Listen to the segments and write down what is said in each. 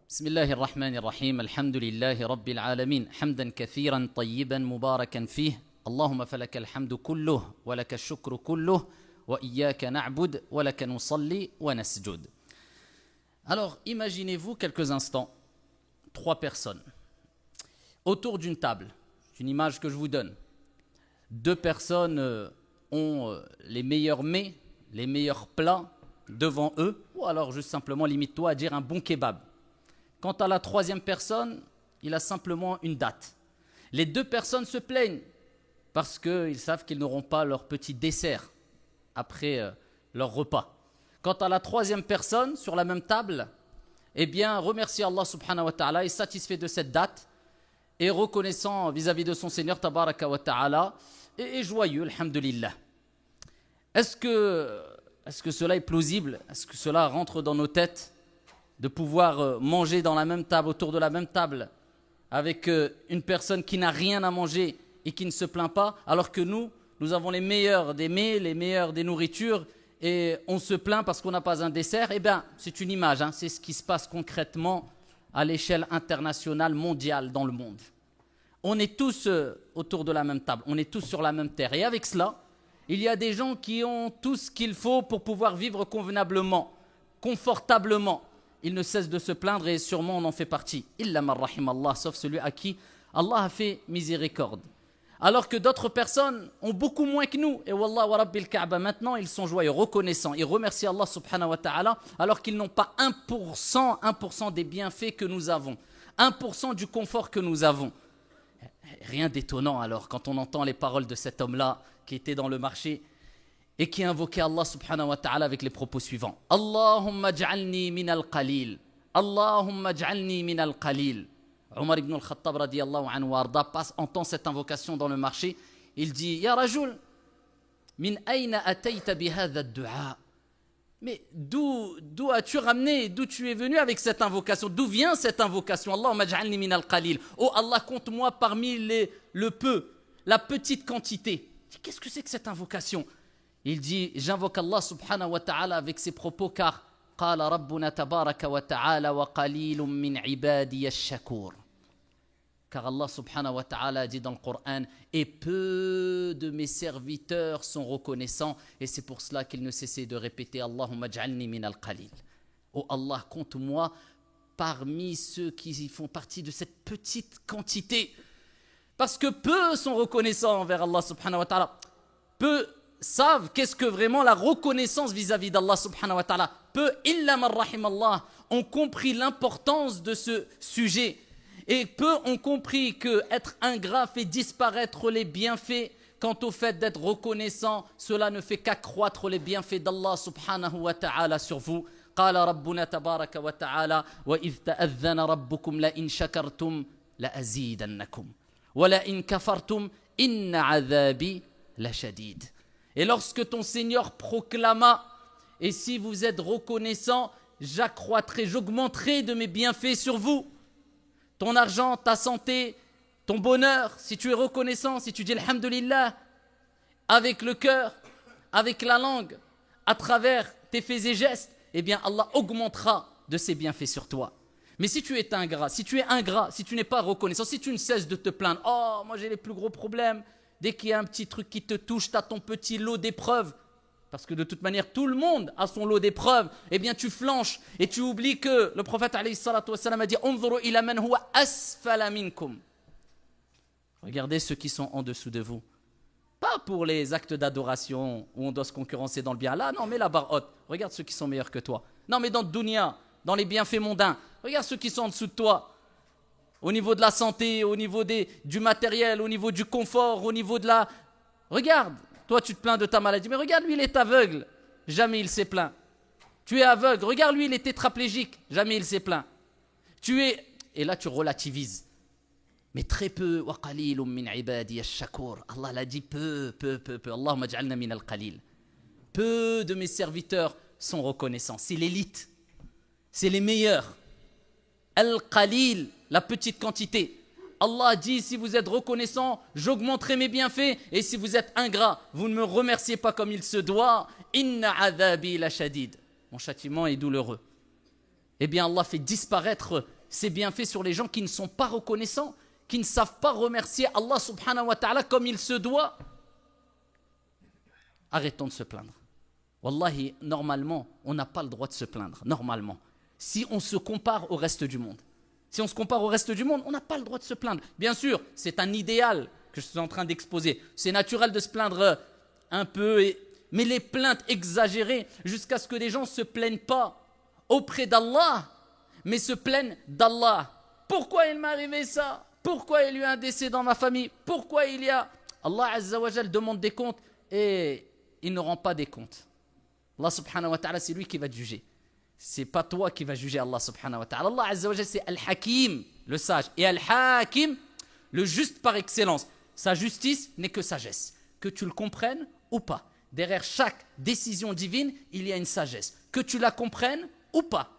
بسم الله الرحمن الرحيم الحمد لله رب العالمين حمدا كثيرا طيبا مباركا فيه اللهم فلك الحمد كله ولك الشكر كله وإياك نعبد ولك نصلي ونسجد. Alors, imaginez-vous quelques instants, 3 personnes autour d'une table. C'est une image que je vous donne. 2 personnes ont les meilleurs mets, les meilleurs plats devant eux, ou alors juste simplement limite-toi à dire un bon kebab. Quant à la 3e personne, il a simplement une date. Les 2 personnes se plaignent parce qu'ils savent qu'ils n'auront pas leur petit dessert après leur repas. Quant à la 3e personne sur la même table, eh bien, remercie Allah subhanahu wa ta'ala, est satisfait de cette date et reconnaissant vis-à-vis de son Seigneur tabaraka wa ta'ala et joyeux, alhamdulillah. Est-ce que cela est plausible? Est-ce que cela rentre dans nos têtes de pouvoir manger dans la même table, autour de la même table, avec une personne qui n'a rien à manger et qui ne se plaint pas, alors que nous avons les meilleurs des mets, les meilleurs des nourritures, et on se plaint parce qu'on n'a pas un dessert? Eh bien, c'est une image, c'est ce qui se passe concrètement à l'échelle internationale, mondiale, dans le monde. On est tous autour de la même table, on est tous sur la même terre. Et avec cela, il y a des gens qui ont tout ce qu'il faut pour pouvoir vivre convenablement, confortablement. Ils ne cessent de se plaindre et sûrement on en fait partie. Illa man rahim Allah, sauf celui à qui Allah a fait miséricorde. Alors que d'autres personnes ont beaucoup moins que nous. Et wallah wa rabbil Kaaba, maintenant ils sont joyeux, reconnaissants. Ils remercient Allah subhanahu wa ta'ala alors qu'ils n'ont pas 1% des bienfaits que nous avons. 1% du confort que nous avons. Rien d'étonnant alors quand on entend les paroles de cet homme-là qui était dans le marché et qui invoquait Allah subhanahu wa ta'ala avec les propos suivants. Allahumma ja'alni min al-qalil. Allahumma ja'alni min al-qalil. Omar ibn al-Khattab radiyallahu anhu warda entend cette invocation dans le marché. Il dit, Ya Rajul, min ayna atayta bi hadha ad-du'a. Mais d'où as-tu ramené, d'où tu es venu avec cette invocation? D'où vient cette invocation? Allahumma ja'alni min al-qalil. Oh Allah, compte-moi parmi le peu, la petite quantité. Qu'est-ce que c'est que cette invocation? Il dit, j'invoque Allah subhanahu wa ta'ala avec ses propos car قال ربنا تبارك وتعالى وقليل من عبادي الشكور. Car Allah subhanahu wa ta'ala dit dans le Coran, et peu de mes serviteurs sont reconnaissants, et c'est pour cela qu'il ne cessait de répéter Allahumma ja'alni min al-qalil. Oh Allah, compte-moi parmi ceux qui font partie de cette petite quantité. Parce que peu sont reconnaissants envers Allah subhanahu wa ta'ala. Peu savent qu'est-ce que vraiment la reconnaissance vis-à-vis d'Allah subhanahu wa ta'ala. Peu, illa man rahim Allah, ont compris l'importance de ce sujet. Et peu ont compris que être ingrat fait disparaître les bienfaits. Quant au fait d'être reconnaissant, cela ne fait qu'accroître les bienfaits d'Allah subhanahu wa ta'ala sur vous. قال ربنا تبارك وتعالى وإذ تأذن ربكم لئن شكرتم لأزيدنكم ولئن كفرتم إن عذابي لشديد. Et lorsque ton Seigneur proclama, et si vous êtes reconnaissant, j'accroîtrai, j'augmenterai de mes bienfaits sur vous. Ton argent, ta santé, ton bonheur, si tu es reconnaissant, si tu dis alhamdulillah, avec le cœur, avec la langue, à travers tes faits et gestes, eh bien Allah augmentera de ses bienfaits sur toi. Mais si tu es ingrat, si tu n'es pas reconnaissant, si tu ne cesses de te plaindre, oh, moi j'ai les plus gros problèmes, dès qu'il y a un petit truc qui te touche, tu as ton petit lot d'épreuves, parce que de toute manière, tout le monde a son lot d'épreuves, eh bien tu flanches et tu oublies que le prophète alayhi salatu wassalam a dit « Unzuru ila man huwa asfala minkum » Regardez ceux qui sont en dessous de vous. Pas pour les actes d'adoration où on doit se concurrencer dans le bien. Là, non, mais la barre haute. Regarde ceux qui sont meilleurs que toi. Non, mais dans le dunya, dans les bienfaits mondains, regarde ceux qui sont en dessous de toi. Au niveau de la santé, au niveau du matériel, au niveau du confort, au niveau de la... Regarde, toi tu te plains de ta maladie, mais regarde, lui il est aveugle, jamais il s'est plaint. Tu es aveugle, regarde, lui il est tétraplégique, jamais il s'est plaint. Et là tu relativises. Mais très peu, وَقَلِيلٌ مِّنْ عِبَادِيَ الشَّكُورِ. Allah l'a dit peu. Allahumma ja'alna min al-qalil. Peu de mes serviteurs sont reconnaissants. C'est l'élite, c'est les meilleurs. Al-qalil, la petite quantité. Allah dit, si vous êtes reconnaissant, j'augmenterai mes bienfaits. Et si vous êtes ingrat, vous ne me remerciez pas comme il se doit. Inna adhabi la shadid. Mon châtiment est douloureux. Eh bien, Allah fait disparaître ces bienfaits sur les gens qui ne sont pas reconnaissants, qui ne savent pas remercier Allah subhanahu wa ta'ala comme il se doit. Arrêtons de se plaindre. Wallahi, normalement, on n'a pas le droit de se plaindre, normalement. Si on se compare au reste du monde. Si on se compare au reste du monde, on n'a pas le droit de se plaindre. Bien sûr, c'est un idéal que je suis en train d'exposer. C'est naturel de se plaindre un peu, mais les plaintes exagérées, jusqu'à ce que les gens ne se plaignent pas auprès d'Allah, mais se plaignent d'Allah. Pourquoi il m'est arrivé ça? Pourquoi il y a eu un décès dans ma famille? Pourquoi il y a... Allah Azza wa Jal demande des comptes et il ne rend pas des comptes. Allah subhanahu wa ta'ala, c'est lui qui va te juger. C'est pas toi qui va juger Allah subhanahu wa ta'ala. Allah Azza wa Jal, c'est Al-Hakim, le sage. Et Al-Hakim, le juste par excellence. Sa justice n'est que sagesse. Que tu le comprennes ou pas. Derrière chaque décision divine, il y a une sagesse. Que tu la comprennes ou pas.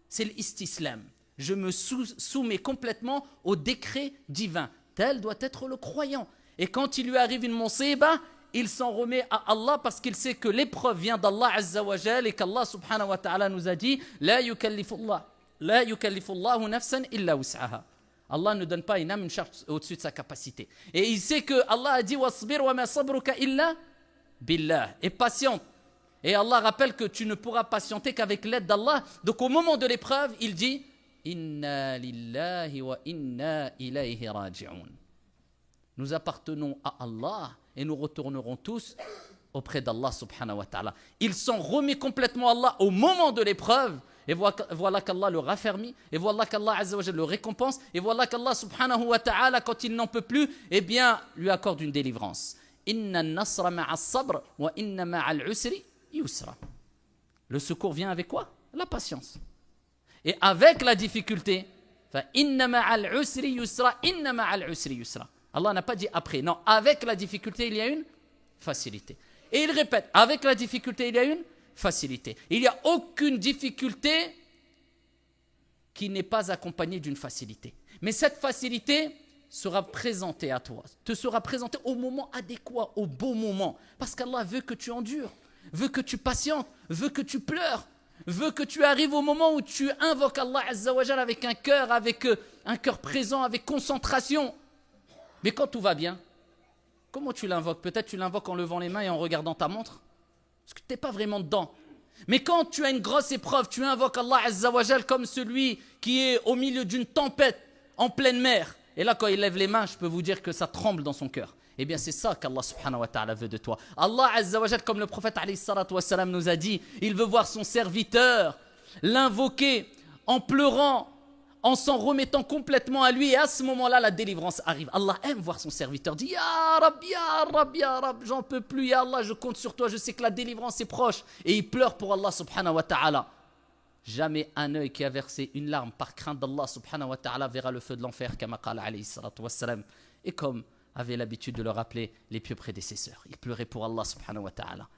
C'est l'istislam. Je me soumets complètement au décret divin. Tel doit être le croyant. Et quand il lui arrive une musiba, il s'en remet à Allah parce qu'il sait que l'épreuve vient d'Allah Azza wa Jal et qu'Allah subhanahu wa ta'ala nous a dit La yukallifullahu nafsan illa wus'aha. Allah ne donne pas une âme une charge au-dessus de sa capacité. Et il sait que Allah a dit Wasbir wa ma sabruka illa billah. Et patiente. Et Allah rappelle que tu ne pourras patienter qu'avec l'aide d'Allah. Donc au moment de l'épreuve, il dit Inna lillahi wa inna ilayhi raji'un. Nous appartenons à Allah et nous retournerons tous auprès d'Allah subhanahu wa ta'ala. Il s'en remet complètement à Allah au moment de l'épreuve. Et voilà qu'Allah le raffermit. Et voilà qu'Allah Azza wa Jalla le récompense. Et voilà qu'Allah subhanahu wa ta'ala, quand il n'en peut plus, eh bien, lui accorde une délivrance. Inna nasra ma'a sabr wa inna ma'al usri yusra. Le secours vient avec quoi? La patience. Et avec la difficulté, fa inna ma'al usri yusra, inna ma'al usri yusra. Allah n'a pas dit après. Non, avec la difficulté, il y a une facilité. Et il répète, avec la difficulté, il y a une facilité. Il n'y a aucune difficulté qui n'est pas accompagnée d'une facilité. Mais cette facilité sera présentée à toi, te sera présentée au moment adéquat, au bon moment. Parce qu'Allah veut que tu endures, veut que tu patientes, veut que tu pleures, veut que tu arrives au moment où tu invoques Allah Azza wa Jal avec un cœur présent, avec concentration. Mais quand tout va bien, comment tu l'invoques? Peut-être tu l'invoques en levant les mains et en regardant ta montre. Parce que tu n'es pas vraiment dedans. Mais quand tu as une grosse épreuve, tu invoques Allah Azza wa Jal comme celui qui est au milieu d'une tempête en pleine mer. Et là, quand il lève les mains, je peux vous dire que ça tremble dans son cœur. Eh bien, c'est ça qu'Allah subhanahu wa ta'ala veut de toi. Allah Azza wa Jal, comme le prophète alayhi salatu wa salam nous a dit, il veut voir son serviteur l'invoquer en pleurant, en s'en remettant complètement à lui. Et à ce moment-là, la délivrance arrive. Allah aime voir son serviteur dire Ya Rab, Ya Rab, Ya Rab, j'en peux plus, Ya Allah, je compte sur toi, je sais que la délivrance est proche. Et il pleure pour Allah subhanahu wa ta'ala. Jamais un œil qui a versé une larme par crainte d'Allah subhanahu wa ta'ala verra le feu de l'enfer, kama qala alayhi salatu wa salam. Et comme avait l'habitude de le rappeler les pieux prédécesseurs, il pleurait pour Allah subhanahu wa ta'ala.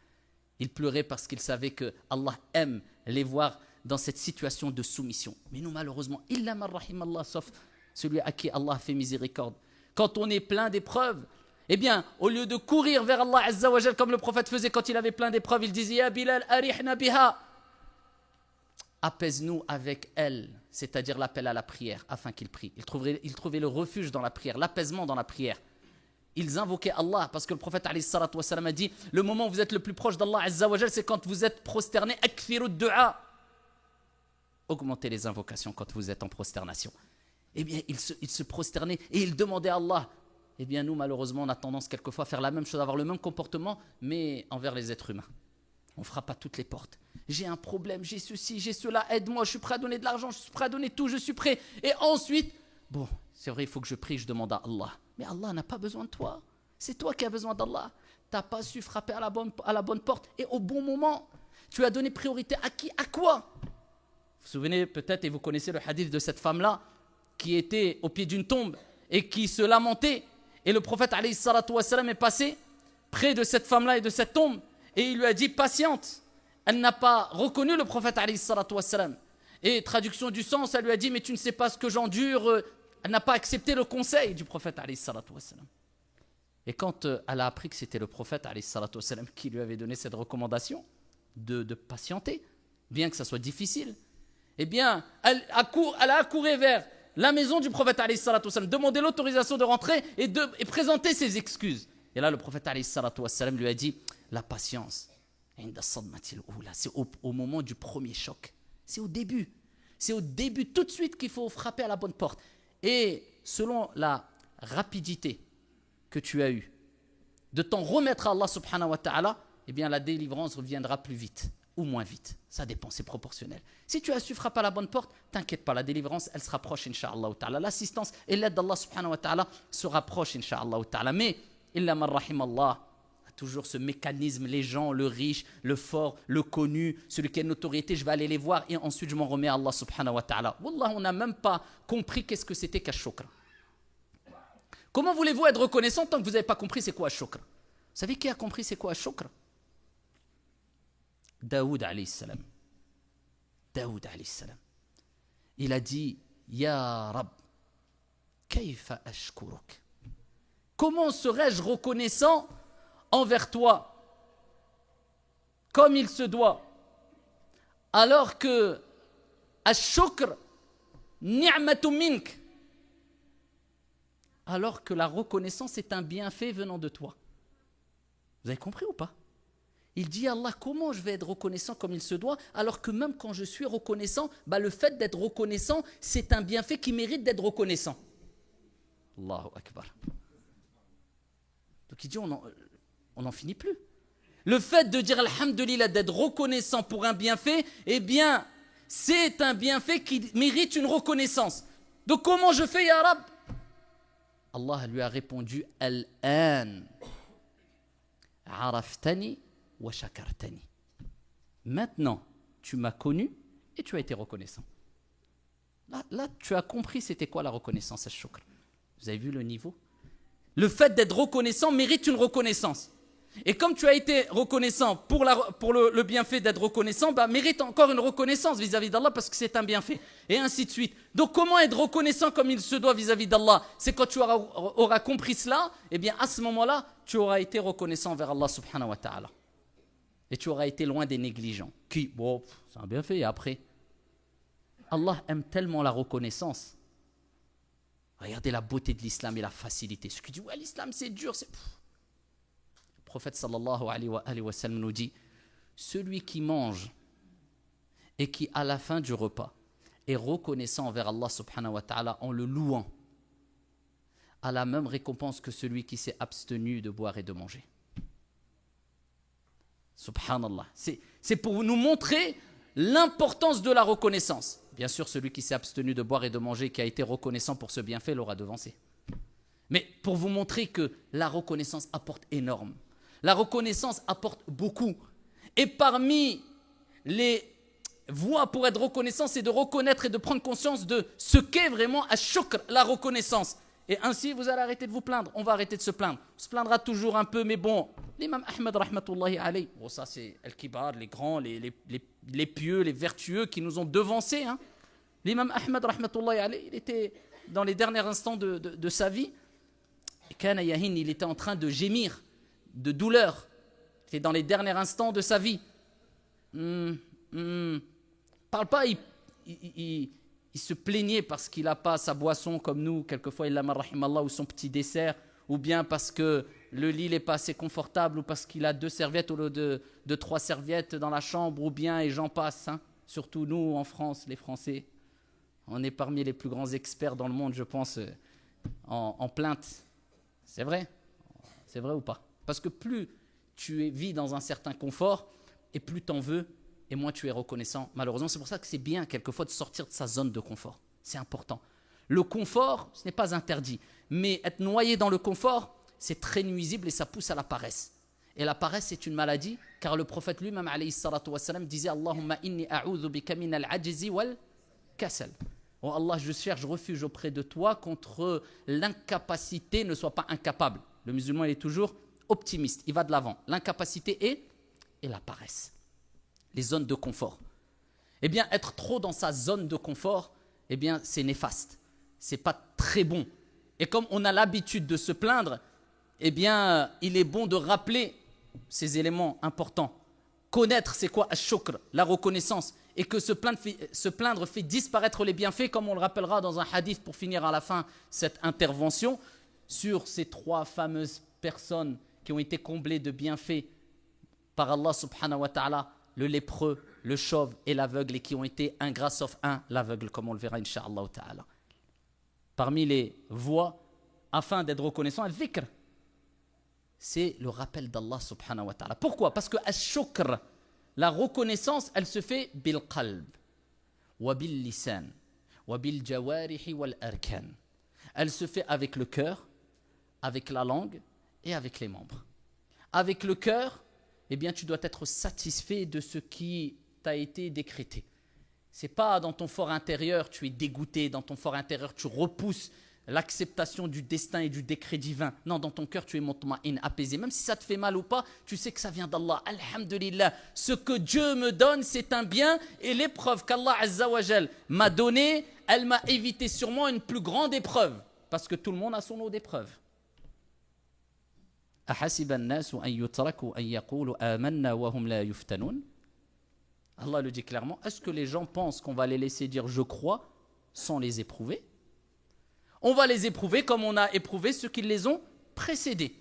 Il pleurait parce qu'il savait que Allah aime les voir dans cette situation de soumission. Mais nous, malheureusement, illa man rahim Allah, sauf celui à qui Allah fait miséricorde. Quand on est plein d'épreuves, eh bien, au lieu de courir vers Allah Azza wa Jal, comme le prophète faisait quand il avait plein d'épreuves, il disait Ya Bilal, arihna biha. Apaise-nous avec elle, c'est-à-dire l'appel à la prière, afin qu'il prie. Il trouvait le refuge dans la prière, l'apaisement dans la prière. Ils invoquaient Allah, parce que le prophète alayhi salatu wa salam a dit le moment où vous êtes le plus proche d'Allah Azza wa Jal, c'est quand vous êtes prosterné, akfiru du'a. Augmentez les invocations quand vous êtes en prosternation. Eh bien, il se prosternait et il demandait à Allah. Eh bien, nous, malheureusement, on a tendance quelquefois à faire la même chose, à avoir le même comportement, mais envers les êtres humains. On ne frappe à toutes les portes. J'ai un problème, j'ai ceci, j'ai cela, aide-moi, je suis prêt à donner de l'argent, je suis prêt à donner tout, je suis prêt. Et ensuite, bon, c'est vrai, il faut que je prie, je demande à Allah. Mais Allah n'a pas besoin de toi. C'est toi qui as besoin d'Allah. Tu n'as pas su frapper à la bonne porte et au bon moment. Tu as donné priorité à qui? À quoi? Vous vous souvenez peut-être, et vous connaissez le hadith de cette femme-là, qui était au pied d'une tombe et qui se lamentait. Et le prophète alayhi salatu wa salam est passé près de cette femme-là et de cette tombe. Et il lui a dit, patiente. Elle n'a pas reconnu le prophète alayhi salatu wa salam. Et traduction du sens, elle lui a dit, mais tu ne sais pas ce que j'endure. Elle n'a pas accepté le conseil du prophète alayhi salatu wa salam. Et quand elle a appris que c'était le prophète alayhi salatu wa salam qui lui avait donné cette recommandation de patienter, bien que ça soit difficile, eh bien, elle a accouru vers la maison du prophète alayhi salatu wassalam, demander l'autorisation de rentrer et présenter ses excuses. Et là, le prophète alayhi salatu wassalam lui a dit, la patience, c'est au moment du premier choc. C'est au début. C'est au début, tout de suite, qu'il faut frapper à la bonne porte. Et selon la rapidité que tu as eue de t'en remettre à Allah subhanahu wa ta'ala, eh bien la délivrance reviendra plus vite ou moins vite. Ça dépend, c'est proportionnel. Si tu as su frapper à la bonne porte, t'inquiète pas, la délivrance, elle se rapproche, incha'Allah ta'ala. L'assistance et l'aide d'Allah subhanahu wa ta'ala se rapprochent, incha'Allah ta'ala. Mais, illa man rahim Allah, toujours ce mécanisme, les gens, le riche, le fort, le connu, celui qui a une autorité, je vais aller les voir et ensuite je m'en remets à Allah subhanahu wa ta'ala. Wallah, on n'a même pas compris qu'est-ce que c'était qu'ash-shukr. Comment voulez-vous être reconnaissant tant que vous n'avez pas compris c'est quoi ash-shukr? Vous savez qui a compris c'est quoi ash-shukr? Daoud alayhi salam. Daoud alayhi salam. Il a dit, Ya Rab, kayfa ashkuruk? Comment serais-je reconnaissant envers toi comme il se doit, alors que ash-shukr ni'matu mink, alors que la reconnaissance est un bienfait venant de toi. Vous avez compris ou pas? Il dit Allah, comment je vais être reconnaissant comme il se doit, alors que même quand je suis reconnaissant, le fait d'être reconnaissant, c'est un bienfait qui mérite d'être reconnaissant. Allahu Akbar. Donc il dit, on n'en finit plus. Le fait de dire alhamdulillah, d'être reconnaissant pour un bienfait, eh bien, c'est un bienfait qui mérite une reconnaissance. Donc comment je fais, Ya Rab? Allah lui a répondu, Al-an araftani wa shakartani. Maintenant, tu m'as connu et tu as été reconnaissant. Là, tu as compris c'était quoi la reconnaissance, al-shukr. Vous avez vu le niveau? Le fait d'être reconnaissant mérite une reconnaissance. Et comme tu as été reconnaissant pour le bienfait d'être reconnaissant, mérite encore une reconnaissance vis-à-vis d'Allah parce que c'est un bienfait. Et ainsi de suite. Donc comment être reconnaissant comme il se doit vis-à-vis d'Allah? C'est quand tu auras compris cela, et bien à ce moment-là, tu auras été reconnaissant vers Allah subhanahu wa ta'ala. Et tu auras été loin des négligents. Qui, c'est un bienfait, et après? Allah aime tellement la reconnaissance. Regardez la beauté de l'islam et la facilité. Ceux qui disent, ouais, l'islam c'est dur, c'est... Le prophète sallallahu alayhi wa sallam nous dit, celui qui mange et qui à la fin du repas est reconnaissant envers Allah subhanahu wa ta'ala en le louant, a la même récompense que celui qui s'est abstenu de boire et de manger. Subhanallah. C'est pour nous montrer l'importance de la reconnaissance. Bien sûr, celui qui s'est abstenu de boire et de manger, qui a été reconnaissant pour ce bienfait, l'aura devancé. Mais pour vous montrer que la reconnaissance apporte énorme. La reconnaissance apporte beaucoup. Et parmi les voies pour être reconnaissant, c'est de reconnaître et de prendre conscience de ce qu'est vraiment ash-shukr, la reconnaissance. Et ainsi, vous allez arrêter de vous plaindre. On va arrêter de se plaindre. On se plaindra toujours un peu, mais bon, l'imam Ahmed, rahmatullahi alayhi, ça c'est al-kibar, les grands, les pieux, les vertueux qui nous ont devancés. Hein. L'imam Ahmed, rahmatullahi alayhi, il était dans les derniers instants de sa vie. Kana yahin, il était en train de gémir, de douleur. Il était dans les derniers instants de sa vie. Parle pas, il se plaignait parce qu'il n'a pas sa boisson comme nous, quelquefois il l'a rahimallah, ou son petit dessert, ou bien parce que le lit n'est pas assez confortable, ou parce qu'il a 2 serviettes au lieu de 3 serviettes dans la chambre, ou bien, et j'en passe. Hein. Surtout nous, en France, les Français, on est parmi les plus grands experts dans le monde, je pense, en plainte. C'est vrai? C'est vrai ou pas? Parce que plus tu vis dans un certain confort, et plus tu en veux, et moins tu es reconnaissant. Malheureusement, c'est pour ça que c'est bien, quelquefois, de sortir de sa zone de confort. C'est important. Le confort, ce n'est pas interdit. Mais être noyé dans le confort, c'est très nuisible et ça pousse à la paresse. Et la paresse, c'est une maladie, car le prophète lui-même, alayhi salatu wassalam, disait « Allahumma inni a'udhu bika min al-ajzi wal kasal ». Oh Allah, je cherche refuge auprès de toi contre l'incapacité, ne sois pas incapable. Le musulman, il est toujours optimiste, il va de l'avant. L'incapacité et la paresse. Les zones de confort. Eh bien, être trop dans sa zone de confort, eh bien, c'est néfaste. C'est pas très bon. Et comme on a l'habitude de se plaindre, eh bien, il est bon de rappeler ces éléments importants. Connaître c'est quoi ash-shukr, la reconnaissance, et que se plaindre fait disparaître les bienfaits, comme on le rappellera dans un hadith pour finir à la fin cette intervention, sur ces 3 fameuses personnes qui ont été comblées de bienfaits par Allah subhanahu wa ta'ala, le lépreux, le chauve et l'aveugle, et qui ont été ingrats sauf un, l'aveugle, comme on le verra incha'Allah ta'ala. Parmi les voies, afin d'être reconnaissant, al-dhikr, c'est le rappel d'Allah subhanahu wa ta'ala. Pourquoi? Parce que al-shukr, la reconnaissance, elle se fait bil qalb, wa bil lisan, wa bil jawarihi wal arkan. Elle se fait avec le cœur, avec la langue et avec les membres. Avec le cœur, eh bien, tu dois être satisfait de ce qui t'a été décrété. C'est pas dans ton fort intérieur, tu es dégoûté, dans ton fort intérieur, tu repousses l'acceptation du destin et du décret divin. Non, dans ton cœur, tu es mutma'in, apaisé. Même si ça te fait mal ou pas, tu sais que ça vient d'Allah. Alhamdulillah, ce que Dieu me donne, c'est un bien, et l'épreuve qu'Allah Azza wa Jal m'a donnée, elle m'a évité sûrement une plus grande épreuve. Parce que tout le monde a son lot d'épreuves. Allah le dit clairement. Est-ce que les gens pensent qu'on va les laisser dire je crois sans les éprouver? On va les éprouver comme on a éprouvé ceux qui les ont précédés.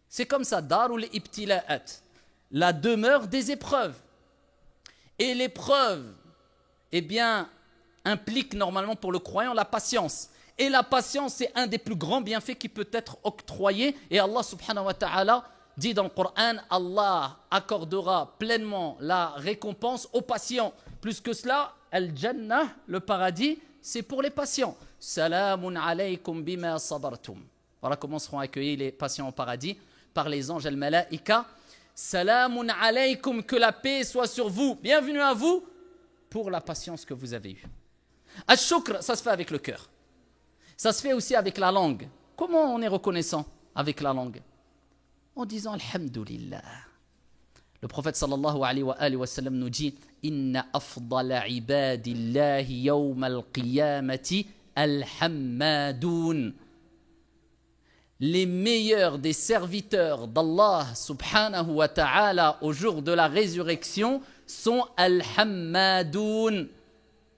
C'est comme ça, darul ibtila'at, la demeure des épreuves. Et l'épreuve, eh bien, implique normalement pour le croyant la patience. Et la patience, c'est un des plus grands bienfaits qui peut être octroyé. Et Allah subhanahu wa ta'ala dit dans le Coran, Allah accordera pleinement la récompense aux patients. Plus que cela, al-jannah, le paradis, c'est pour les patients. Salamun alaykum bima sabartum. Voilà comment seront accueillis les patients au paradis par les anges al-malaika. Salamun alaykum, que la paix soit sur vous. Bienvenue à vous pour la patience que vous avez eue. Al-shukr, ça se fait avec le cœur. Ça se fait aussi avec la langue. Comment on est reconnaissant avec la langue? En disant Alhamdulillah. Le prophète sallallahu alayhi wa sallam nous dit Inna afdala ibadillahi yawma al-qiyamati al-hammadoun. Les meilleurs des serviteurs d'Allah subhanahu wa ta'ala au jour de la résurrection sont al-hammadoun.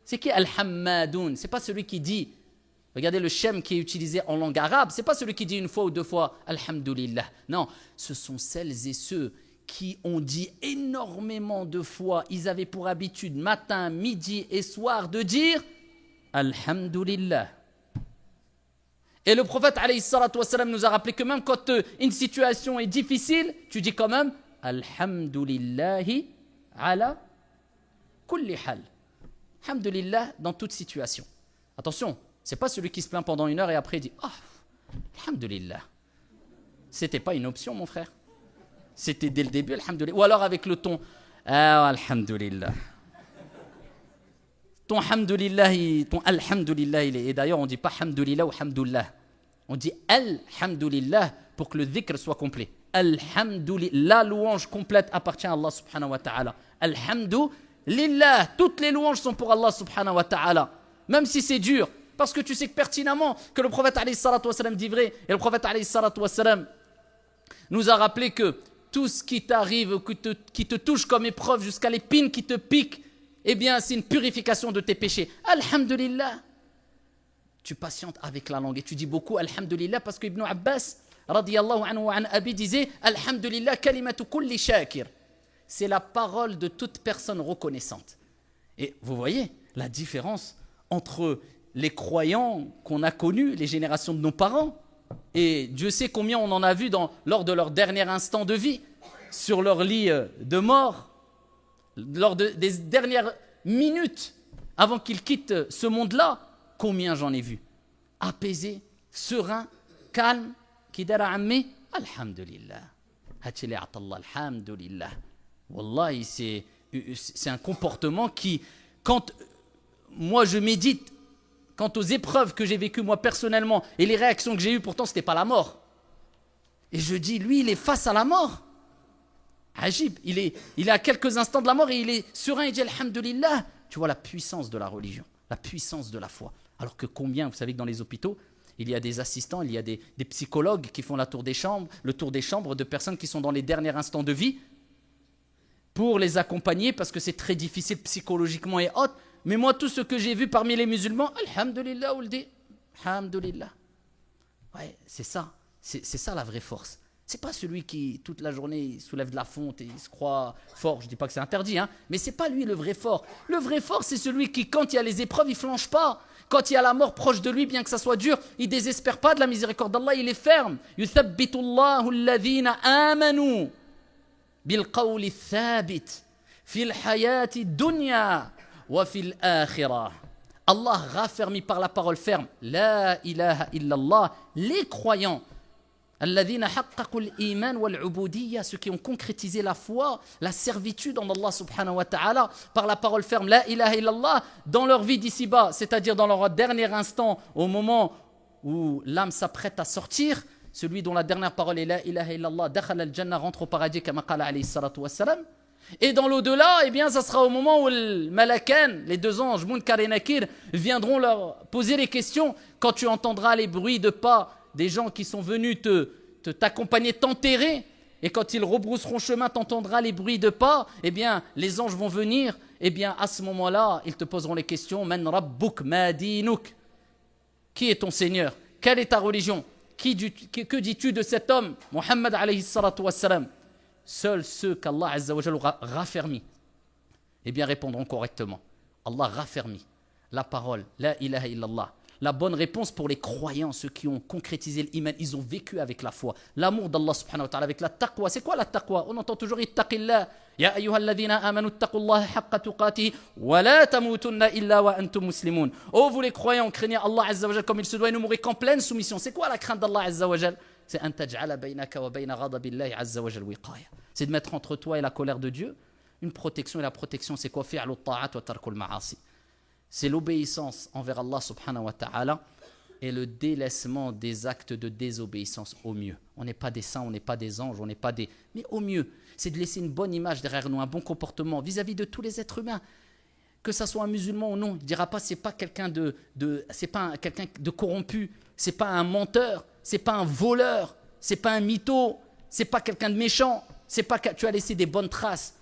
C'est qui al-hammadoun? C'est pas celui qui dit. Regardez le shem qui est utilisé en langue arabe, ce n'est pas celui qui dit une fois ou deux fois Alhamdulillah. Non, ce sont celles et ceux qui ont dit énormément de fois, ils avaient pour habitude matin, midi et soir de dire Alhamdulillah. Et le prophète alayhi salatu wassalam nous a rappelé que même quand une situation est difficile, tu dis quand même Alhamdulillahi ala kulli hal. Alhamdulillah dans toute situation. Attention. Ce n'est pas celui qui se plaint pendant 1 heure et après dit « Ah, alhamdulillah ». Ce n'était pas une option, mon frère. C'était dès le début, alhamdulillah. Ou alors avec le ton « Ah, alhamdulillah ». Ton alhamdulillah, et d'ailleurs on ne dit pas alhamdulillah ou alhamdulillah. On dit alhamdulillah pour que le dhikr soit complet. Alhamdulillah, la louange complète appartient à Allah subhanahu wa ta'ala. Alhamdulillah, toutes les louanges sont pour Allah subhanahu wa ta'ala. Même si c'est dur. Parce que tu sais que pertinemment que le prophète alayhi salatu wassalam dit vrai. Et le prophète alayhi salatu wassalam nous a rappelé que tout ce qui t'arrive, qui te touche comme épreuve jusqu'à l'épine qui te pique, eh bien c'est une purification de tes péchés. Alhamdulillah. Tu patientes avec la langue et tu dis beaucoup Alhamdulillah parce que Ibn Abbas radiyallahu anhu wa an abi disait Alhamdulillah kalimatu kulli shakir. C'est la parole de toute personne reconnaissante. Et vous voyez la différence entre les croyants qu'on a connus, les générations de nos parents, et Dieu sait combien on en a vu lors de leur dernier instant de vie, sur leur lit de mort, lors des dernières minutes avant qu'ils quittent ce monde-là, combien j'en ai vu. Apaisé, serein, calme, qui dara ammi, alhamdulillah. Hatili atallah, alhamdulillah. Wallahi, c'est un comportement qui, quand moi je médite, quant aux épreuves que j'ai vécues moi personnellement et les réactions que j'ai eues, pourtant ce n'était pas la mort. Et je dis, lui il est face à la mort. Ajib, il est à quelques instants de la mort et il est serein, il dit alhamdulillah. Tu vois la puissance de la religion, la puissance de la foi. Alors que combien, vous savez que dans les hôpitaux, il y a des assistants, il y a des psychologues qui font le tour des chambres de personnes qui sont dans les derniers instants de vie pour les accompagner parce que c'est très difficile psychologiquement et autres. Mais moi, tout ce que j'ai vu parmi les musulmans, alhamdulillah, on le dit, alhamdulillah. Ouais, c'est ça. C'est ça la vraie force. C'est pas celui qui, toute la journée, il soulève de la fonte et il se croit fort. Je dis pas que c'est interdit, hein, mais c'est pas lui le vrai fort. Le vrai fort, c'est celui qui, quand il y a les épreuves, il flanche pas. Quand il y a la mort proche de lui, bien que ça soit dur, il désespère pas de la miséricorde d'Allah, il est ferme. يُثَبِّتُ اللَّهُ الَّذِينَ آمَنُوا بِالْقَوْلِ الثَّابِتِ فِي الْحَيَاةِ الدُّنْيَا وَفِي الْآخِرَةِ. Allah raffermit par la parole ferme, la ilaha illallah, les croyants. الذين حققوا الإيمان والعبودية, ceux qui ont concrétisé la foi, la servitude en Allah subhanahu wa ta'ala par la parole ferme, la ilaha illallah, dans leur vie d'ici-bas, c'est-à-dire dans leur dernier instant, au moment où l'âme s'apprête à sortir, celui dont la dernière parole est la ilaha illallah, dakhala al-jannah, rentre au paradis, kama qala alayhi salatu wassalam. Et dans l'au-delà, eh bien, ça sera au moment où le malakan, les deux anges, Munkar et Nakir, viendront leur poser les questions. Quand tu entendras les bruits de pas des gens qui sont venus t'accompagner, t'enterrer, et quand ils rebrousseront chemin, t'entendras les bruits de pas, eh bien, les anges vont venir, eh bien, à ce moment-là, ils te poseront les questions, Man rabbuk, ma dinuk, qui est ton Seigneur, quelle est ta religion, que dis-tu de cet homme, Muhammad alayhi salatu wassalam. Seuls ceux qu'Allah azza wa jalla aura raffermis, eh bien, répondront correctement. Allah raffermit la parole, la ilaha illallah. La bonne réponse pour les croyants, ceux qui ont concrétisé l'iman, ils ont vécu avec la foi. L'amour d'Allah subhanahu wa ta'ala, avec la taqwa. C'est quoi la taqwa? On entend toujours ittaqillah. Ya ayyuhalladhina amanu ittaqullaha haqqa tuqatihi wa la tamutunna illa wa antum muslimun. Oh vous les croyants, craignez Allah azza wa jalla comme il se doit et ne mourrez qu'en pleine soumission. C'est quoi la crainte d'Allah azza wa jalla? C'est an taj'ala baynaka wa bayna ghadabillahi azza wa jalla wiqaya. C'est de mettre entre toi et la colère de Dieu une protection, et la protection c'est quoi? Fi'lu ta'at wa tarkul ma'asi. C'est l'obéissance envers Allah subhanahu wa ta'ala et le délaissement des actes de désobéissance au mieux. On n'est pas des saints, on n'est pas des anges, on n'est pas des... Mais au mieux, c'est de laisser une bonne image derrière nous, un bon comportement vis-à-vis de tous les êtres humains. Que ça soit un musulman ou non, il ne dira pas c'est pas quelqu'un c'est pas quelqu'un de corrompu, c'est pas un menteur, c'est pas un voleur, c'est pas un mytho, c'est pas quelqu'un de méchant, c'est pas que tu as laissé des bonnes traces.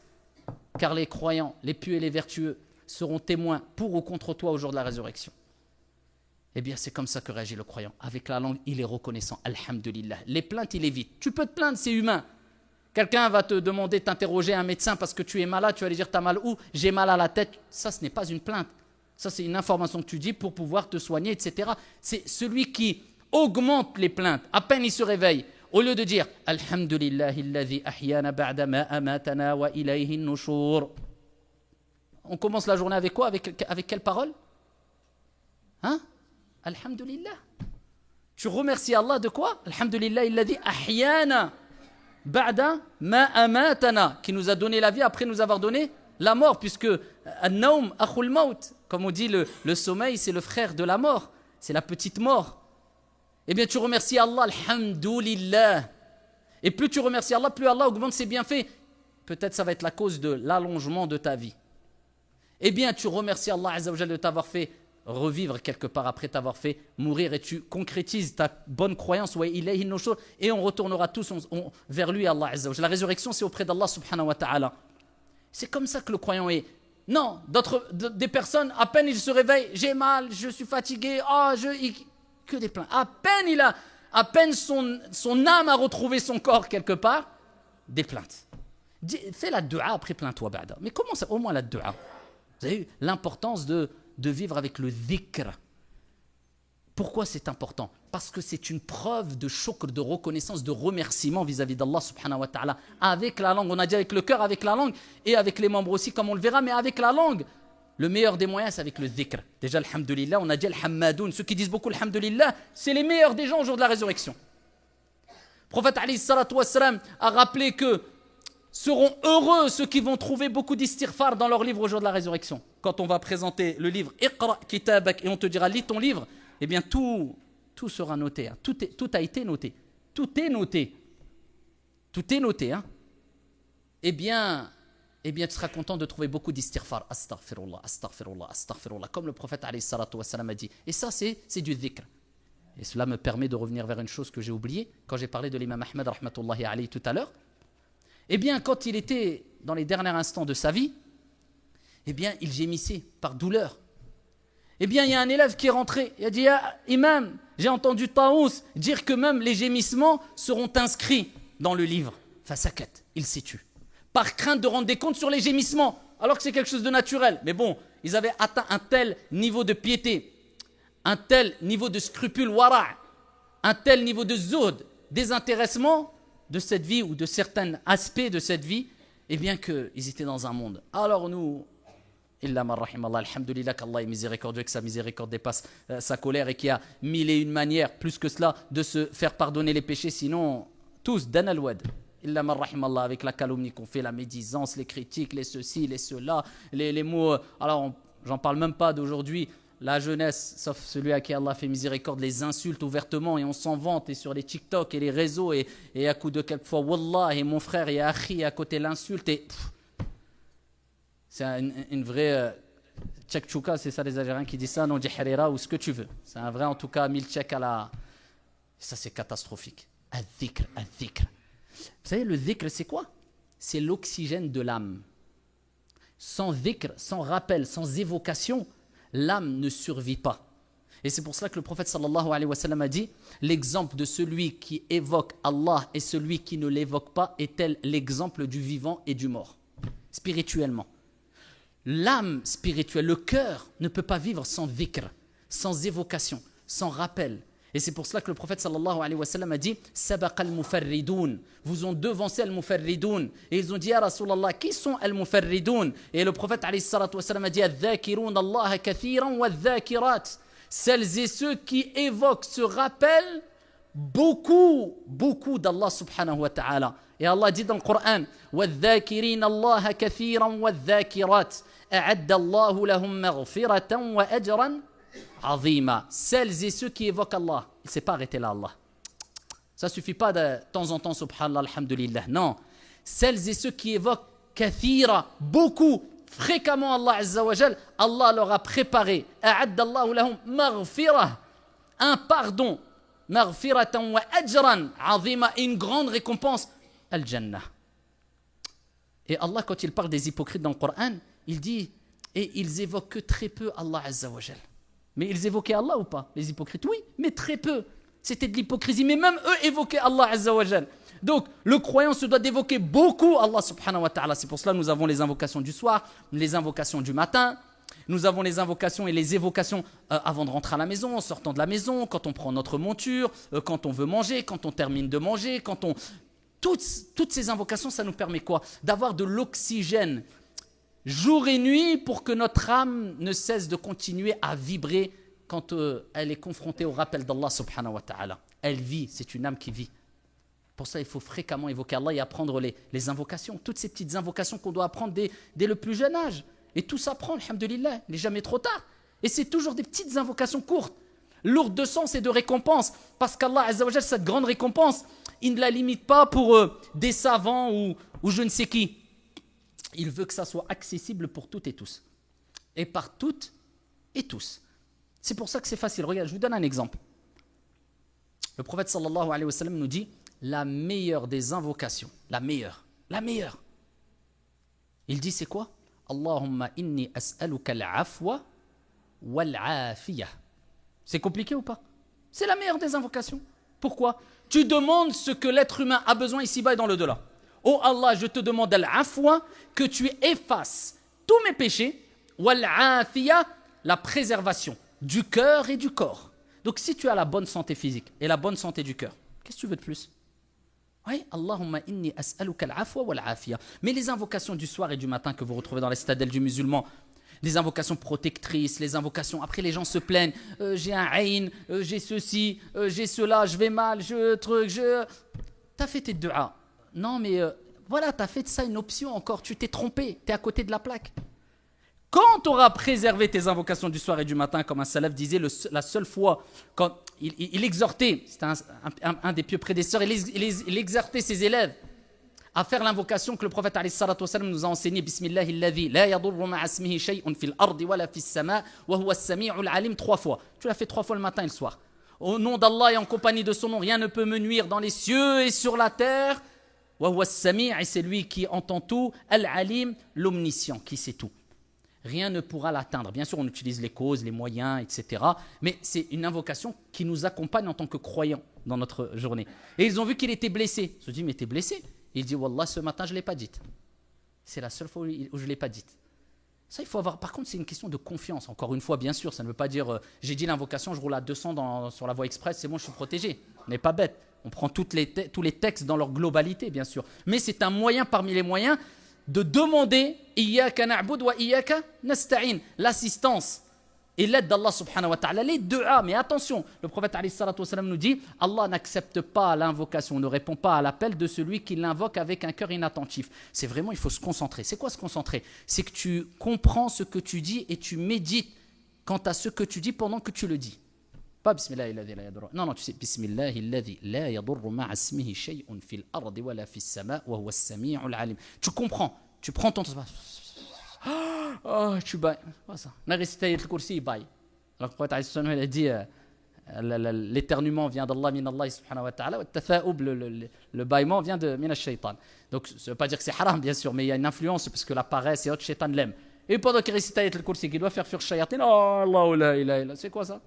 Car les croyants, les pieux et les vertueux seront témoins pour ou contre toi au jour de la résurrection. Eh bien, c'est comme ça que réagit le croyant. Avec la langue, il est reconnaissant. Alhamdulillah. Les plaintes, il évite. Tu peux te plaindre, c'est humain. Quelqu'un va te demander, t'interroger un médecin parce que tu es malade, tu vas lui dire, t'as mal où? J'ai mal à la tête. Ça, ce n'est pas une plainte. Ça, c'est une information que tu dis pour pouvoir te soigner, etc. C'est celui qui augmente les plaintes. À peine il se réveille. Au lieu de dire, Alhamdulillahi alladhi ahyana ba'da ma amatana wa ilayhi nushur. On commence la journée avec quoi? Avec quelle parole? Hein? Alhamdulillah. Tu remercies Allah de quoi? Alhamdulillah alladhi ahyana ba'da ma amatana, qui nous a donné la vie après nous avoir donné la mort, puisque an-nawm akhul maut, comme on dit, le sommeil c'est le frère de la mort, c'est la petite mort. Eh bien tu remercies Allah, alhamdulillah. Et plus tu remercies Allah, plus Allah augmente ses bienfaits. Peut-être ça va être la cause de l'allongement de ta vie. Eh bien, tu remercies Allah Azza wa Jalla de t'avoir fait revivre quelque part après t'avoir fait mourir et tu concrétises ta bonne croyance et on retournera tous vers lui, Allah Azza wa Jalla. La résurrection, c'est auprès d'Allah subhanahu wa ta'ala. C'est comme ça que le croyant est. Non, des personnes, à peine ils se réveillent, j'ai mal, je suis fatigué, que des plaintes. À peine son âme a retrouvé son corps quelque part, des plaintes. Fais la dua après plains-toi, ba'da. Mais comment ça? Au moins la dua. Vous avez vu l'importance de vivre avec le dhikr. Pourquoi c'est important? Parce que c'est une preuve de shukr, de reconnaissance, de remerciement vis-à-vis d'Allah subhanahu wa ta'ala. Avec la langue, on a dit avec le cœur, avec la langue, et avec les membres aussi, comme on le verra, mais avec la langue. Le meilleur des moyens, c'est avec le dhikr. Déjà, alhamdulillah, on a dit alhammadoun. Ceux qui disent beaucoup alhamdulillah, c'est les meilleurs des gens au jour de la résurrection. Le prophète alayhi salatu wassalam a rappelé que seront heureux ceux qui vont trouver beaucoup d'istighfar dans leur livre au jour de la résurrection. Quand on va présenter le livre Iqra kitabak et on te dira lis ton livre, eh bien tout sera noté. Hein. Tout a été noté. Tout est noté. Tout est noté. Hein. Eh bien, tu seras content de trouver beaucoup d'istighfar. Astaghfirullah, astaghfirullah, astaghfirullah. Comme le prophète alayhi salatu wassalam a dit. Et ça, c'est du dhikr. Et cela me permet de revenir vers une chose que j'ai oubliée quand j'ai parlé de l'imam Ahmed rahmatullahi alayhi tout à l'heure. Eh bien, quand il était dans les derniers instants de sa vie, eh bien, il gémissait par douleur. Eh bien, il y a un élève qui est rentré, il a dit, ah, Imam, j'ai entendu Taous dire que même les gémissements seront inscrits dans le livre. Fasakat, il s'est tué. Par crainte de rendre des comptes sur les gémissements, alors que c'est quelque chose de naturel. Mais bon, ils avaient atteint un tel niveau de piété, un tel niveau de scrupule, wara', un tel niveau de zuhd, désintéressement de cette vie ou de certains aspects de cette vie, eh bien qu'ils étaient dans un monde. Alors nous, illa man rahimallah, alhamdulillah qu'Allah est miséricordieux, que sa miséricorde dépasse sa colère et qu'il y a mille et une manières, plus que cela, de se faire pardonner les péchés, sinon tous, dan al-wad. Illa man rahimallah, avec la calomnie qu'on fait, la médisance, les critiques, les ceci, les cela, les mots. Alors j'en parle même pas d'aujourd'hui. La jeunesse, sauf celui à qui Allah fait miséricorde, les insulte ouvertement et on s'en vante et sur les TikTok et les réseaux et à coup de quelquefois Wallah et mon frère et Akhi à côté l'insulte et c'est une vraie tchèque-tchouka, c'est ça les Algériens qui disent ça, non Djihrira ou ce que tu veux. C'est un vrai en tout cas 1000 tchèques à la... Ça c'est catastrophique. Al-dhikr, al-dhikr. Vous savez le dhikr c'est quoi? C'est l'oxygène de l'âme. Sans dhikr, sans rappel, sans évocation, l'âme ne survit pas. Et c'est pour cela que le prophète sallallahu alayhi wa sallam a dit l'exemple de celui qui évoque Allah et celui qui ne l'évoque pas est tel l'exemple du vivant et du mort, spirituellement. L'âme spirituelle, le cœur ne peut pas vivre sans dhikr, sans évocation, sans rappel. Et c'est pour cela que le prophète sallallahu alayhi wa sallam a dit Sabaqa al-mufarridoun, vous ont devancé al-mufarridoun. Et ils ont dit, ya Rasulallah, qui sont al-mufarridoun? Et le prophète alayhi salatu wa sallam a dit Al-dhakiroun Allah kathiran wa al-dhakirat, celles et ceux qui évoquent, se rappellent beaucoup d'Allah subhanahu wa ta'ala. Et Allah dit dans le Coran وَالذَّاكِرِينَ اللَّهَ كَثِيرًا وَالذَّاكِرَاتِ أَعَدَّ اللَّهُ لَهُمْ مَغْفِرَةً وَأَجْرًا عَظِيمًا. Celles et ceux qui évoquent Allah, il ne s'est pas arrêté là Allah. Ça ne suffit pas de temps en temps subhanallah, alhamdulillah. Non, celles et ceux qui évoquent kathira, beaucoup, fréquemment Allah Azza wa Jal, Allah leur a préparé أَعَدَّ اللَّهُ لَهُمْ مَغْفِرَةً, un pardon, مَغْفِرَةً وَأَجْرًا عَظِيمًا, une grande récompense, al-Jannah. Et Allah, quand il parle des hypocrites dans le Coran, il dit, et ils évoquent que très peu Allah Azza wa Jal. Mais ils évoquaient Allah ou pas, les hypocrites? Oui, mais très peu. C'était de l'hypocrisie, mais même eux évoquaient Allah Azza wa Jal. Donc, le croyant se doit d'évoquer beaucoup Allah subhanahu wa ta'ala. C'est pour cela que nous avons les invocations du soir, les invocations du matin. Nous avons les invocations et les évocations avant de rentrer à la maison, en sortant de la maison, quand on prend notre monture, quand on veut manger, quand on termine de manger, quand on... Toutes ces invocations, ça nous permet quoi? D'avoir de l'oxygène jour et nuit pour que notre âme ne cesse de continuer à vibrer quand elle est confrontée au rappel d'Allah subhanahu wa ta'ala. Elle vit, c'est une âme qui vit. Pour ça, il faut fréquemment évoquer Allah et apprendre les invocations, toutes ces petites invocations qu'on doit apprendre dès le plus jeune âge. Et tout s'apprend, alhamdulillah, il n'est jamais trop tard. Et c'est toujours des petites invocations courtes, lourdes de sens et de récompense, parce qu'Allah Azza wa Jal, cette grande récompense, il ne la limite pas pour des savants ou je ne sais qui. Il veut que ça soit accessible pour toutes et tous. Et par toutes et tous. C'est pour ça que c'est facile. Regarde, je vous donne un exemple. Le prophète sallallahu alayhi wa sallam nous dit la meilleure des invocations, la meilleure. Il dit c'est quoi? Allahumma inni as'aluka al-afwa wal-afiyah. C'est compliqué ou pas? C'est la meilleure des invocations. Pourquoi? Tu demandes ce que l'être humain a besoin ici-bas et dans le delà. Oh Allah, je te demande al-afwa, que tu effaces tous mes péchés, wal-afiyah, la préservation du cœur et du corps. Donc si tu as la bonne santé physique et la bonne santé du cœur, qu'est-ce que tu veux de plus? Oui, Allahumma inni as'aluka al-afwa wal-afiyah. Mais les invocations du soir et du matin que vous retrouvez dans les citadelles du musulman, les invocations protectrices, les invocations, après les gens se plaignent, j'ai un aïn, j'ai ceci, j'ai cela, je vais mal, t'as fait tes du'a. Non mais voilà, t'as fait de ça une option encore, tu t'es trompé, t'es à côté de la plaque. Quand tu auras préservé tes invocations du soir et du matin, comme un salaf disait, la seule fois, quand il exhortait, c'était un des pieux prédécesseurs, il exhortait ses élèves à faire l'invocation que le prophète alayhi salatu wasallam nous a enseigné, Bismillahi alladhi la yadurru ma'a ismihi shay'un fil ardi wala fis sama' wa huwa as-sami'ul alim, 3 fois. Tu l'as fait 3 fois le matin et le soir. Au nom d'Allah et en compagnie de son nom, rien ne peut me nuire dans les cieux et sur la terre. Wa huwa as-sami', et c'est lui qui entend tout. Al-alim, l'omniscient, qui sait tout. Rien ne pourra l'atteindre. Bien sûr, on utilise les causes, les moyens, etc. Mais c'est une invocation qui nous accompagne en tant que croyants dans notre journée. Et ils ont vu qu'il était blessé. Ils se disent, mais t'es blessé? Il dit, Wallah, ce matin, je ne l'ai pas dite. C'est la seule fois où je ne l'ai pas dite. Ça, il faut avoir. Par contre, c'est une question de confiance. Encore une fois, bien sûr, ça ne veut pas dire j'ai dit l'invocation, je roule à 200 sur la voie express, c'est bon, je suis protégé. On n'est pas bête. On prend tous les textes dans leur globalité, bien sûr. Mais c'est un moyen parmi les moyens de demander Iyyaka na'bud wa iyyaka nasta'in, l'assistance et l'aide d'Allah subhanahu wa ta'ala, les du'a. Mais attention, le prophète alayhi salatu wa salam nous dit Allah n'accepte pas l'invocation, ne répond pas à l'appel de celui qui l'invoque avec un cœur inattentif. C'est vraiment, il faut se concentrer. C'est quoi se concentrer? C'est que tu comprends ce que tu dis et tu médites quant à ce que tu dis pendant que tu le dis. Pas Bismillah alladhi la yadurru. Non, tu sais Bismillah alladhi la yadurru ma'a ismihi shay'un fil ardi wala fis sama' wa huwa as-sami'ul 'alim. Tu comprends, tu prends ton tu bailles. C'est pas ça. On a récité le kursi, il baille. Alors le prophète il a dit l'éternuement vient d'Allah, min Allah subhanahu wa ta'ala, le bâillement vient de min ash-shaytan. Donc ça ne veut pas dire que c'est haram, bien sûr, mais il y a une influence parce que la paresse et autres, shaytan l'aime. Et pendant qu'il récite le kursi, qu'il doit faire fuir shayatin, oh Allah la ilaha illa, c'est quoi ça?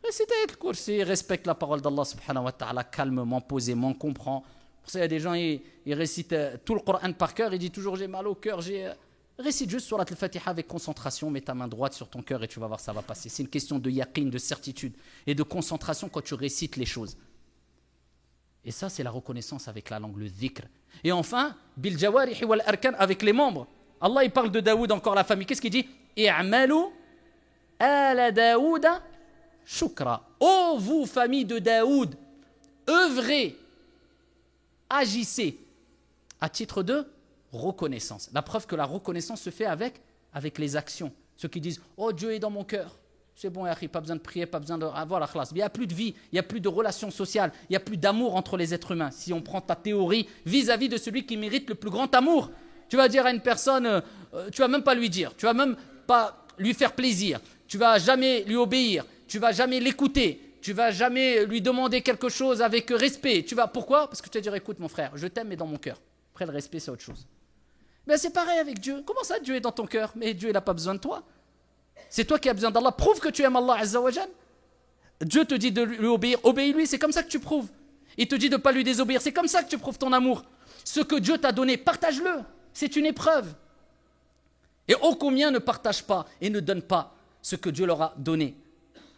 Récite le kursi, respecte la parole d'Allah subhanahu wa ta'ala, calmement, posément, comprend. Pour ça, il y a des gens, ils récitent tout le Coran par cœur, ils disent toujours j'ai mal au cœur, récite juste surat al-Fatiha avec concentration, mets ta main droite sur ton cœur et tu vas voir, ça va passer. C'est une question de yaqin, de certitude et de concentration quand tu récites les choses. Et ça, c'est la reconnaissance avec la langue, le dhikr. Et enfin, bil jawarihi wal arkan, avec les membres. Allah, il parle de Daoud, encore la famille. Qu'est-ce qu'il dit? I'malu ala Daouda shukra. Ô vous, famille de Daoud, œuvrez, agissez à titre de reconnaissance. La preuve que la reconnaissance se fait avec les actions. Ceux qui disent « Oh, Dieu est dans mon cœur ». C'est bon, pas besoin de prier, pas besoin de... Voilà, il n'y a plus de vie, il n'y a plus de relations sociales, il n'y a plus d'amour entre les êtres humains. Si on prend ta théorie vis-à-vis de celui qui mérite le plus grand amour, tu vas dire à une personne, tu ne vas même pas lui dire, tu ne vas même pas lui faire plaisir, tu ne vas jamais lui obéir, tu ne vas jamais l'écouter, tu ne vas jamais lui demander quelque chose avec respect. Pourquoi? Parce que tu vas dire, écoute mon frère, je t'aime mais dans mon cœur. Après le respect, c'est autre chose. Mais c'est pareil avec Dieu. Comment ça, Dieu est dans ton cœur? Mais Dieu, il n'a pas besoin de toi. C'est toi qui as besoin d'Allah. Prouve que tu aimes Allah Azza wa Jal. Dieu te dit de lui obéir. Obéis-lui, c'est comme ça que tu prouves. Il te dit de ne pas lui désobéir. C'est comme ça que tu prouves ton amour. Ce que Dieu t'a donné, partage-le. C'est une épreuve. Et ô combien ne partagent pas et ne donnent pas ce que Dieu leur a donné.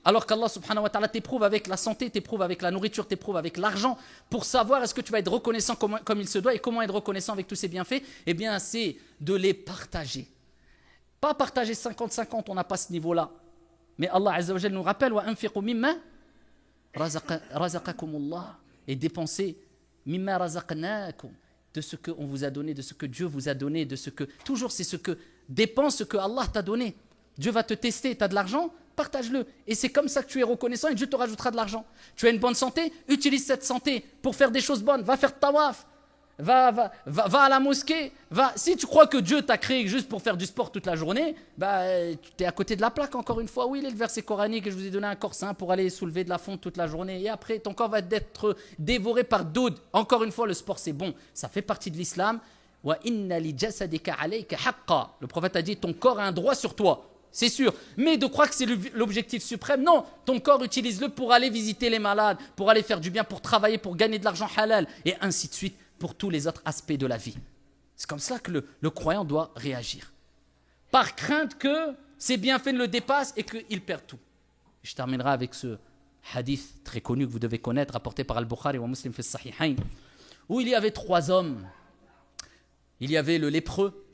Alors qu'Allah subhanahu wa ta'ala t'éprouve avec la santé, t'éprouve avec la nourriture, t'éprouve avec l'argent, pour savoir est-ce que tu vas être reconnaissant comme il se doit et comment être reconnaissant avec tous ces bienfaits. Eh bien, c'est de les partager. Pas partager 50-50, on n'a pas ce niveau-là. Mais Allah Azza wa Jalla nous rappelle wa anfiqu mimma razaqakumullah, et dépensez mimma razaqnakum, de ce qu'on vous a donné, de ce que Dieu vous a donné, de ce que toujours c'est ce que dépense ce que Allah t'a donné. Dieu va te tester, tu as de l'argent, partage-le. Et c'est comme ça que tu es reconnaissant et Dieu te rajoutera de l'argent. Tu as une bonne santé, utilise cette santé pour faire des choses bonnes. Va faire tawaf, va à la mosquée. Si tu crois que Dieu t'a créé juste pour faire du sport toute la journée, tu es à côté de la plaque encore une fois. Oui, il est le verset coranique et je vous ai donné un corps sain pour aller soulever de la fonte toute la journée. Et après, ton corps va être dévoré par d'autres. Encore une fois, le sport c'est bon. Ça fait partie de l'islam. Wa inna li jasadika alayka haqqa. Le prophète a dit, ton corps a un droit sur toi. C'est sûr, mais de croire que c'est l'objectif suprême, non, ton corps utilise-le pour aller visiter les malades, pour aller faire du bien, pour travailler, pour gagner de l'argent halal, et ainsi de suite, pour tous les autres aspects de la vie. C'est comme ça que le croyant doit réagir. Par crainte que ses bienfaits ne le dépassent et qu'il perd tout. Je terminerai avec ce hadith très connu que vous devez connaître, rapporté par Al-Bukhari ou Muslim fi Sahihain, où il y avait 3 hommes. Il y avait le lépreux,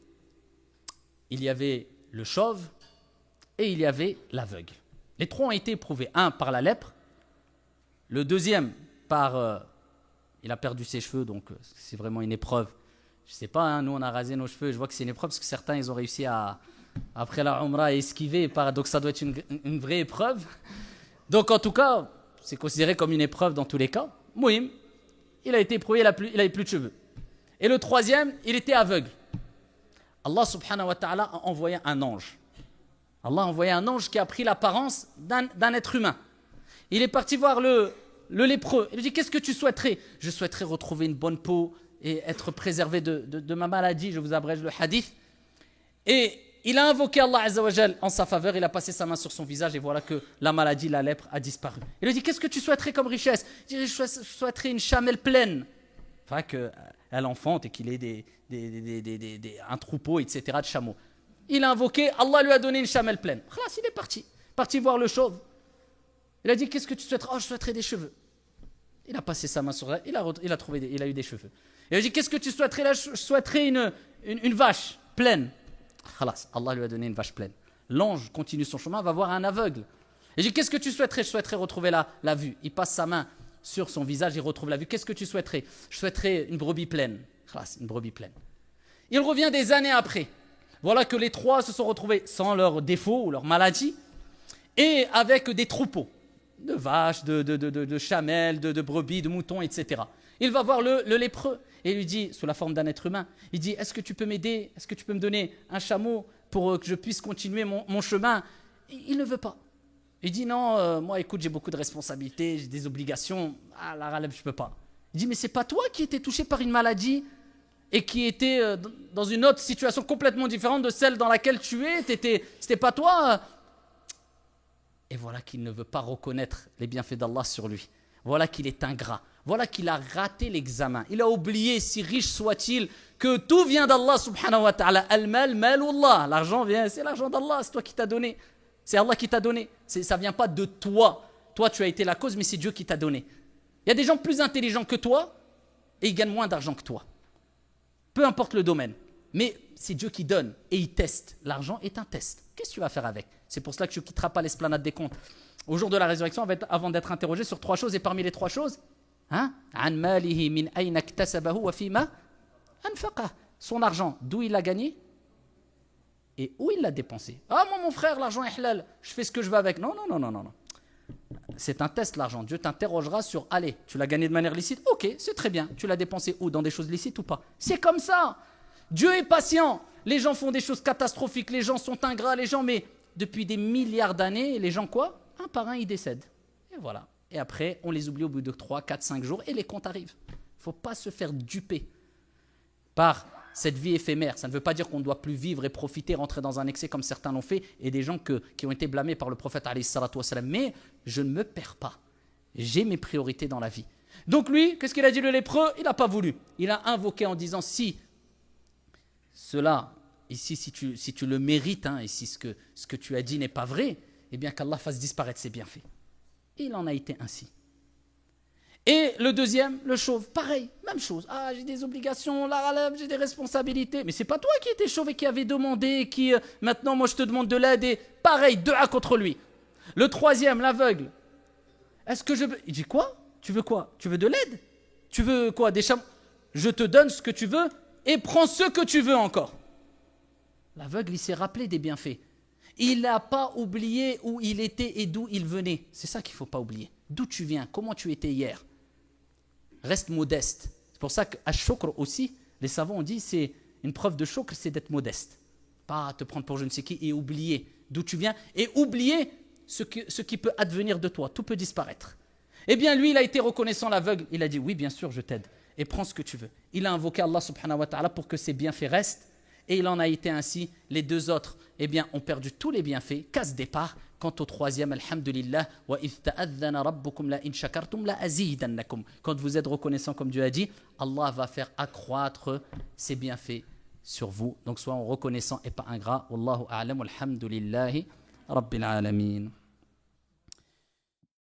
il y avait le chauve, et il y avait l'aveugle. Les 3 ont été éprouvés. Un par la lèpre, le deuxième par... il a perdu ses cheveux, donc c'est vraiment une épreuve. Je ne sais pas, hein, nous on a rasé nos cheveux, je vois que c'est une épreuve parce que certains ils ont réussi après la Umrah à esquiver, donc ça doit être une vraie épreuve. Donc en tout cas, c'est considéré comme une épreuve dans tous les cas. Mouhim, il a été éprouvé, il n'avait plus de cheveux. Et le troisième, il était aveugle. Allah subhanahu wa ta'ala a envoyé un ange. Allah a envoyé un ange qui a pris l'apparence d'un être humain. Il est parti voir le lépreux. Il lui dit, qu'est-ce que tu souhaiterais? Je souhaiterais retrouver une bonne peau, et être préservé de ma maladie. Je vous abrège le hadith. Et il a invoqué Allah Azza wa Jal en sa faveur, il a passé sa main sur son visage et voilà que la maladie, la lèpre a disparu. Il lui dit, qu'est-ce que tu souhaiterais comme richesse? Il dit, je souhaiterais une chamelle pleine. Enfin, qu'elle enfante et qu'il ait un troupeau, etc. de chameaux. Il a invoqué, Allah lui a donné une chamelle pleine. Khalas, il est parti voir le chauve. Il a dit, qu'est-ce que tu souhaiterais? Oh, je souhaiterais des cheveux. Il a passé sa main sur elle, il a eu des cheveux. Il a dit, qu'est-ce que tu souhaiterais? Là, je souhaiterais une vache pleine. Khalas, Allah lui a donné une vache pleine. L'ange continue son chemin, va voir un aveugle. Il dit, qu'est-ce que tu souhaiterais? Je souhaiterais retrouver la vue. Il passe sa main sur son visage, il retrouve la vue. Qu'est-ce que tu souhaiterais? Je souhaiterais une brebis pleine. Khalas, une brebis pleine. Il revient des années après. Voilà que les trois se sont retrouvés sans leurs défauts ou leurs maladies et avec des troupeaux de vaches, de chamelles, de brebis, de moutons, etc. Il va voir le lépreux et lui dit, sous la forme d'un être humain, il dit, est-ce que tu peux m'aider? Est-ce que tu peux me donner un chameau pour que je puisse continuer mon chemin? Il ne veut pas. Il dit, non, moi écoute, j'ai beaucoup de responsabilités, j'ai des obligations, la relève, je ne peux pas. Il dit, mais c'est pas toi qui étais touché par une maladie et qui était dans une autre situation complètement différente de celle dans laquelle tu es, c'était pas toi. Et voilà qu'il ne veut pas reconnaître les bienfaits d'Allah sur lui. Voilà qu'il est ingrat. Voilà qu'il a raté l'examen. Il a oublié, si riche soit-il, que tout vient d'Allah subhanahu wa ta'ala. Al-mal, malullah. L'argent vient, c'est l'argent d'Allah, c'est toi qui t'as donné. C'est Allah qui t'a donné. Ça ne vient pas de toi. Toi, tu as été la cause, mais c'est Dieu qui t'a donné. Il y a des gens plus intelligents que toi et ils gagnent moins d'argent que toi. Peu importe le domaine. Mais c'est Dieu qui donne et il teste. L'argent est un test. Qu'est-ce que tu vas faire avec? C'est pour cela que tu ne quitteras pas l'esplanade des comptes. Au jour de la résurrection, avant d'être interrogé sur 3 choses, et parmi les 3 choses, son argent, d'où il l'a gagné et où il l'a dépensé. Ah, moi, mon frère, l'argent est halal, je fais ce que je veux avec. Non. C'est un test, l'argent. Dieu t'interrogera sur, allez, tu l'as gagné de manière licite? Ok, c'est très bien. Tu l'as dépensé où? Dans des choses licites ou pas? C'est comme ça. Dieu est patient. Les gens font des choses catastrophiques, les gens sont ingrats, mais depuis des milliards d'années, les gens quoi? Un par un, ils décèdent. Et voilà. Et après, on les oublie au bout de 3, 4, 5 jours et les comptes arrivent. Il ne faut pas se faire duper par cette vie éphémère. Ça ne veut pas dire qu'on ne doit plus vivre et profiter, rentrer dans un excès comme certains l'ont fait et des gens qui ont été blâmés par le prophète alayhi salatu wassalam. Mais je ne me perds pas. J'ai mes priorités dans la vie. Donc lui, qu'est-ce qu'il a dit le lépreux? Il n'a pas voulu. Il a invoqué en disant, si cela, ici, si tu le mérites, et si ce que tu as dit n'est pas vrai, eh bien qu'Allah fasse disparaître ses bienfaits. Et il en a été ainsi. Et le deuxième, le chauve, pareil, même chose. Ah, j'ai des obligations, la relève, j'ai des responsabilités. Mais c'est pas toi qui étais chauve et qui avait demandé, et qui, maintenant, moi, je te demande de l'aide. Et pareil, 2-1 contre lui. Le troisième, l'aveugle. Est-ce que il dit quoi? Tu veux quoi? Tu veux de l'aide? Tu veux quoi? Des chameaux? Je te donne ce que tu veux et prends ce que tu veux encore. L'aveugle, il s'est rappelé des bienfaits. Il n'a pas oublié où il était et d'où il venait. C'est ça qu'il ne faut pas oublier. D'où tu viens, comment tu étais hier. Reste modeste. C'est pour ça qu'à shukr aussi, les savants ont dit, c'est une preuve de shukr, c'est d'être modeste. Pas te prendre pour je ne sais qui et oublier d'où tu viens et oublier ce qui peut advenir de toi. Tout peut disparaître. Eh bien, lui, il a été reconnaissant, l'aveugle. Il a dit, oui, bien sûr, je t'aide. Et prends ce que tu veux. Il a invoqué Allah subhanahu wa ta'ala pour que ses bienfaits restent. Et il en a été ainsi. Les 2 autres, eh bien, ont perdu tous les bienfaits. Casse départ. Quant au troisième, alhamdulillah, wa idh ta'adhana rabbukum la in shakartum la azidannakum. Quand vous êtes reconnaissant, comme Dieu a dit, Allah va faire accroître ses bienfaits sur vous. Donc, soyons reconnaissants et pas ingrats. Wallahu a'lam, alhamdulillahi rabbil alamin.